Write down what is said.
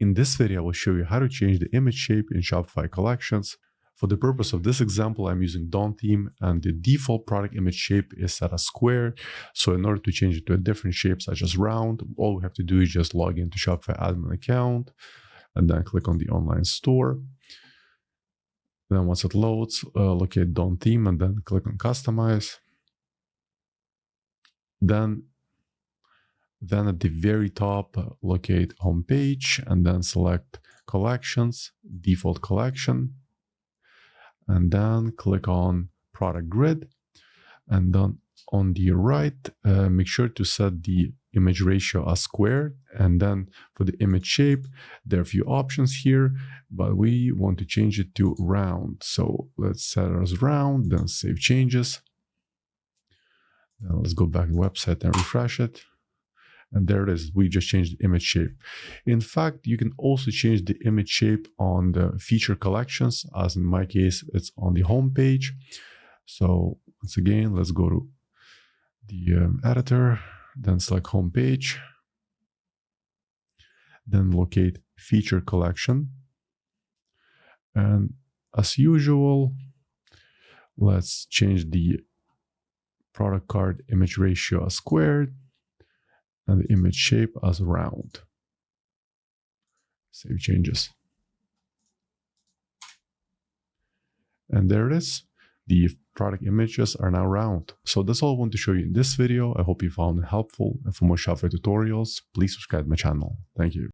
In this video, I will show you how to change the image shape in Shopify collections. For the purpose of this example, I'm using Dawn Theme, and the default product image shape is set as square. So in order to change it to a different shape such as round, all we have to do is just log into Shopify admin account and then click on the online store. Then once it loads, locate Dawn Theme and then click on customize. Then at the very top, locate homepage and then select collections, default collection, and then click on product grid. And then on the right, make sure to set the image ratio as squared. And then for the image shape, there are a few options here, but we want to change it to round. So let's set it as round, then save changes. Now let's go back to the website and refresh it. And there it is. We just changed the image shape. In fact, you can also change the image shape on the feature collections. As in my case, it's on the home page. So once again, let's go to the editor, then select home page, then locate feature collection. And as usual, let's change the product card image ratio as squared and the image shape as round. Save changes. And there it is. The product images are now round. So that's all I want to show you in this video. I hope you found it helpful. And for more Shopify tutorials, please subscribe to my channel. Thank you.